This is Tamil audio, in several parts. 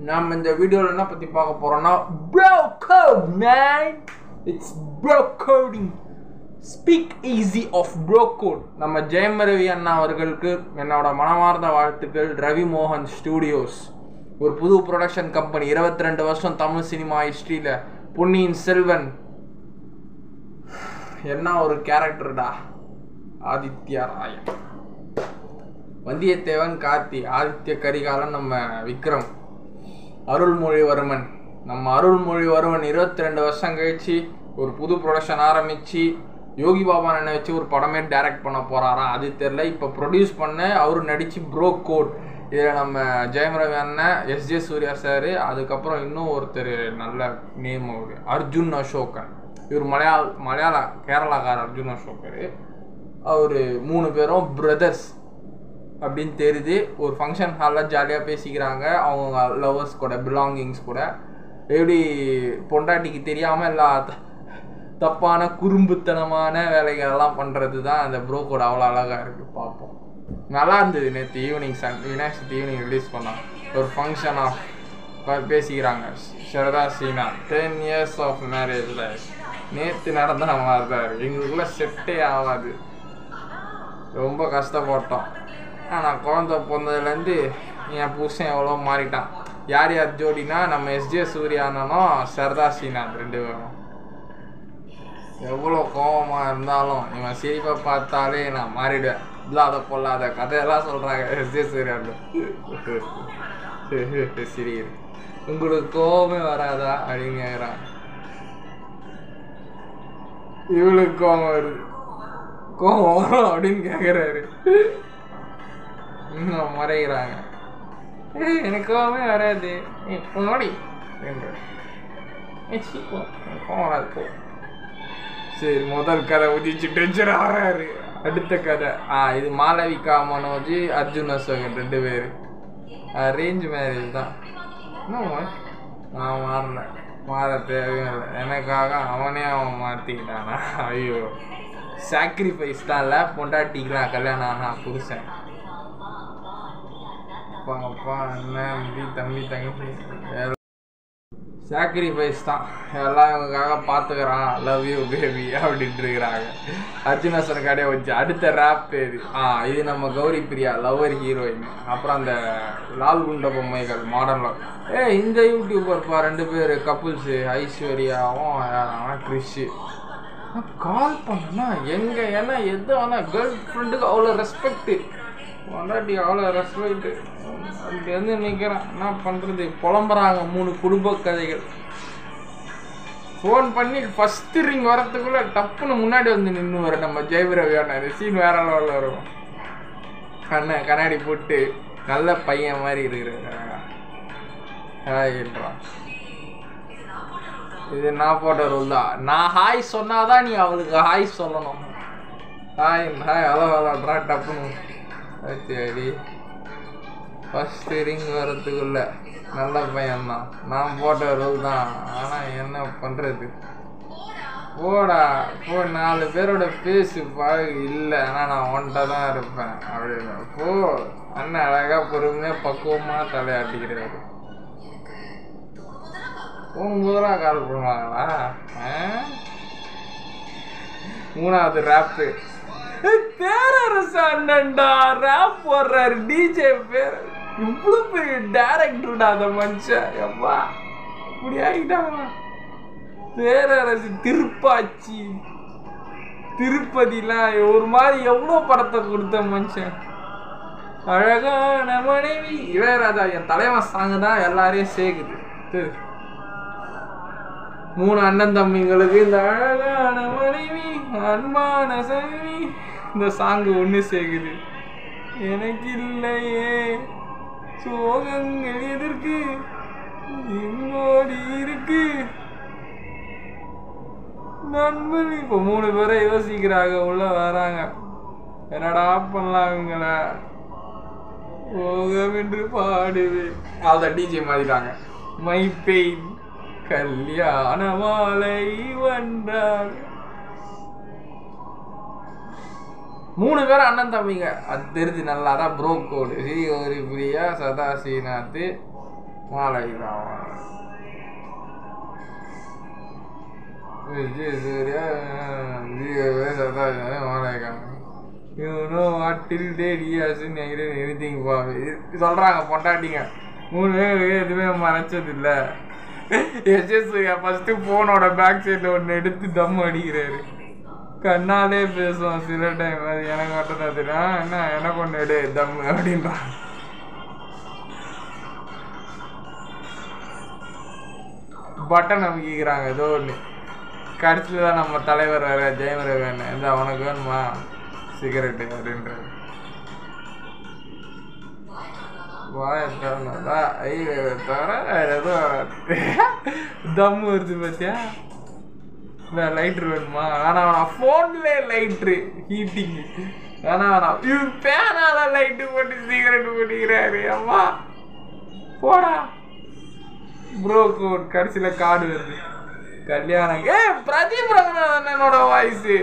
நம்ம இந்த வீடியோல என்ன பத்தி பார்க்க போறோம்னா bro code man. It's bro coding. Speak easy of bro code. நம்ம ஜெயம் ரவி அண்ணா அவர்களுக்கு என்னோட மனமார்ந்த வாழ்த்துக்கள். ரவி மோகன் ஸ்டுடியோஸ் ஒரு புது ப்ரொடக்ஷன் கம்பெனி, 22 வருஷம் தமிழ் சினிமா ஹிஸ்டரியில. பொன்னியின் செல்வன் என்ன ஒரு கேரக்டர்டா, ஆதித்யா ராயன், வந்தியத்தேவன் கார்த்தி, ஆதித்ய கரிகாலன் நம்ம விக்ரம், அருள்மொழிவர்மன் நம்ம அருள்மொழிவர்மன் 22 வருஷம் கழிச்சு ஒரு புது ப்ரொடக்ஷன் ஆரம்பிச்சு யோகி பாபா என்ன வச்சு ஒரு படமே டைரக்ட் பண்ண போறாராம். அது தெரில, இப்போ ப்ரொடியூஸ் பண்ண அவரு நடிச்சு ப்ரோ கோட். இதில் நம்ம ஜெயம் ரவி அண்ணன், எஸ்ஜே சூர்யா சார், அதுக்கப்புறம் இன்னும் ஒருத்தர் நல்ல நேம் அவரு அர்ஜுன் அசோகன். இவர் மலையாள கேரளாக்கார அர்ஜுன் அசோகர். அவர் 3 பேரும் பிரதர்ஸ் அப்படின்னு தெரியுது. ஒரு ஃபங்க்ஷன் ஹாலில் ஜாலியாக பேசிக்கிறாங்க அவங்க லவர்ஸ் கூட, பிலாங்கிங்ஸ் கூட. எப்படி பொண்டாட்டிக்கு தெரியாமல் எல்லா தப்பான குறும்புத்தனமான வேலைகள்லாம் பண்ணுறது தான் அந்த ப்ரோ கோட். அவ்வளோ அழகாக இருக்குது, பார்ப்போம். நல்லா இருந்தது. நேற்று evening Vinayagar Chaturthi evening release பண்ணாங்க. ஒரு ஃபங்க்ஷன் ஆஃப் பேசிக்கிறாங்க. ஷரதா சீனா 10 years ஆஃப் மேரேஜ் லைஃப். நேற்று நடந்த மாதிரி தான் இருக்குது. எங்களுக்குள்ளே செட்டே ஆகாது, ரொம்ப கஷ்டப்பட்டோம். ஆனால் குழந்தை பிறந்ததுலேருந்து என் புருஷன் எவ்வளோ மாறிட்டான். யார் யார் ஜோடினா நம்ம எஸ்ஜே சூர்யானனும் சரதா சீனாத் 2 பேரும். எவ்வளோ கோபமாக இருந்தாலும் இவன் சிரிப்பை பார்த்தாலே நான் மாறிடுவேன். இல்லாத பொல்லாத கதையெல்லாம் சொல்கிறாங்க எஸ்ஜே சூர்யாவில். சரி, உங்களுக்கு கோபமே வராதா அப்படின்னு கேட்குறான். இவளுக்கு கோபம் வருது, கோபம் வரும் அப்படின்னு கேட்குறாரு. இன்னும் மறைகிறாங்க. எனக்கு கோபமே வராது முன்னாடி கோபம் வராது போ. சரி, முதல் கதை உதிச்சு டென்ஷன் ஆகிறாரு. அடுத்த கதை இது மாளவிகா மனோஜ், அர்ஜுன் அசோகன் 2 பேர். அரேஞ்ச் மேரேஜ் தான். இன்னும் நான் மாறினேன், மாற தேவையும் இல்லை. எனக்காக அவனே அவன் மாற்றிக்கிட்டானா? ஐயோ, சாக்ரிஃபைஸ் தான் இல்லை. பொண்டாட்டிக்கலாம் கல்யாணம் ஆனா புருஷன். அப்பா அண்ணன் தம்பி தங்கச்சி சாக்ரிஃபைஸ் தான். எல்லாம் இவங்களுக்காக பார்த்துக்கிறான். லவ் யூ பேபி அப்படின்ட்டு இருக்கிறாங்க. அர்ஜுனாசனுக்காடே வச்சு அடுத்த ரேப் பேர் இது நம்ம கௌரி பிரியா லவ்வர் ஹீரோயின். அப்புறம் அந்த லால் குண்ட பொம்மைகள் மாடல். இந்த யூடியூபர் 2 பேர் கப்புள்ஸு, ஐஸ்வர்யாவும் கிறிஷு. கால் பண்ணா எங்கே ஏன்னா எது ஆனால் கேர்ள் ஃப்ரெண்டுக்கு அவ்வளோ ரெஸ்பெக்டு, பொண்டாட்டி அவ்வளோ ரெஸ்பெக்டு. அப்படி வந்து நிற்கிறேன், என்ன பண்ணுறது? புலம்புறாங்க 3 குடும்ப கதைகள். ஃபோன் பண்ணி ஃபஸ்ட்டு ரிங் வரத்துக்குள்ளே டப்புன்னு முன்னாடி வந்து நின்று வர நம்ம ஜெயம் ரவி அண்ணன். சீன் வேற லெவலில் வரும். அண்ணன் கண்ணாடி போட்டு நல்ல பையன் மாதிரி இருக்கிறான். இது நான் போட்ட ரூல் தான். நான் ஹாய் சொன்னாதான் நீ அவளுக்கு ஹாய் சொல்லணும். ஹாய் ஹாய் ஹலோ ஹலோட்ரா டப்புன்னு. சரி, ஃபஸ்ட்டு ரிங் வரத்துக்குள்ள நல்ல பையன்தான். நான் போட்ட ரூல் தான். ஆனால் என்ன பண்ணுறது? போடா போ, 4 பேரோட பேசு பழகு. இல்லை ஆனால் நான் ஒன்றை தான் இருப்பேன் அப்படின்னு போ. அண்ணன் அழகாக பொறுமையாக பக்குவமாக தலையாட்டிக்கிறாரு. போகும்போதெல்லாம் கால் பண்ணுவாங்களா? 3வது ரேப்பு பேரரசு அண்ணன்டா ரேப் போடுறாரு. டிஜே பேர் இவ்வளோ பெரிய டேரக்டர்டா அந்த மனுஷன். எப்பா இப்படி ஆகிட்டாங்க. பேரரசு, திருப்பாச்சி, திருப்பதிலாம் ஒரு மாதிரி எவ்வளோ படத்தை கொடுத்த மனுஷன். அழகான மனைவி இளையராஜா என் தலைவன் சாங்கு தான் எல்லாரையும் சேர்க்குது. 3 அண்ணன் தம்பிங்களுக்கு இந்த அழகான மனைவி அன்பான சவி இந்த சாங்கு ஒன்று சேர்க்குது. எனக்கு இல்லையே சோகங்கள் எதற்கு இங்கோடி இருக்கு நண்பன். இப்போ 3 பேரை யோசிக்கிறாங்க, உள்ள வராங்க. என்னடா பண்ணலாம் இவங்கள? ஓகம் என்று பாடுவேன். அதான் டிஜே மாறிட்டாங்க. மை பெயின் கல்யாண மாலை வந்தார். 3 பேரும் அண்ணன் தம்பிங்க. அது தெரிஞ்சு நல்லா தான் ப்ரோ கோடு. ஸ்ரீஹரி பிரியா, சதாசிநாத், மாலவிகாமன், விஜய் சூர்யா, சதாசிநாத், மாலவிகாமன். சொல்றாங்க பொண்டாட்டிங்க 3 பேர் எதுவுமே மறைச்சது இல்ல. சூர்யா ஃபர்ஸ்ட் போனோட பேக் சைட்ல ஒன்னு எடுத்து தம் அடிக்கிறாரு. கண்ணாலே பேசுவான் சில டைம். அது எனக்கு மட்டும் தான் தெரியும். என்ன எனக்கு ஒன்று எடு தம் அப்படின்றான். பட்டன் அமைக்கிறாங்க ஏதோ ஒன்று. கடைசியில் தான் நம்ம தலைவர் வேற ஜெயம் ரவி இந்த அவனுக்கு வேணுமா சிகரெட்டு அப்படின்றாரு. தவிர ஏதோ தம் வருது பார்த்தியா. லைட்ரு வேணுமா? வேணா ஃபோன்லேயே லைட்ரு ஹீட்டிங் வேணா பேனால லைட்டு போட்டு சிகரெட்டு போட்டுக்கிறாரு. அம்மா போடா ப்ரோ கோட். கடைசியில் கார்டு வருது கல்யாணம். பிரதீப் ரங்கநாதனோட வாய்ஸு.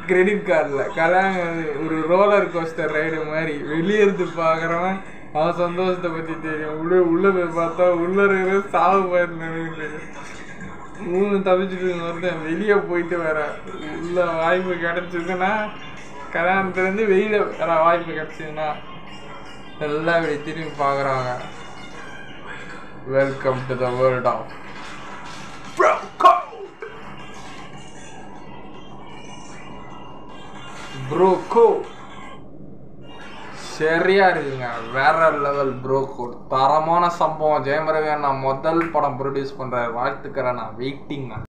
கிரெடிட் கார்டில் கல்யாணம் ஒரு ரோலர் கோஸ்டர் ரைடு மாதிரி. வெளியே இருந்து பார்க்குறவன் அவன் சந்தோஷத்தை பற்றி தெரியும். உள்ள போய் பார்த்தா உள்ள இருக்கிற சாவு போயிருந்தேன். 3 தப்பிச்சுட்டு வந்தேன். வெளியே போயிட்டு வர உள்ள வாய்ப்பு கிடைச்சதுன்னா கல்யாணத்துலேருந்து வெளியில வர வாய்ப்பு கிடைச்சதுன்னா எல்லாம் இப்படி திரும்பி பார்க்குறாங்க. Welcome to the world of bro code. சரியா இருக்குங்க. வேற லெவல் ப்ரோ கோட். தரமான சம்பவம். ஜெயம் ரவி நான் முதல் படம் ப்ரொடியூஸ் பண்றாரு. வாழ்த்துக்கிறேன். நான் வெயிட்டிங்.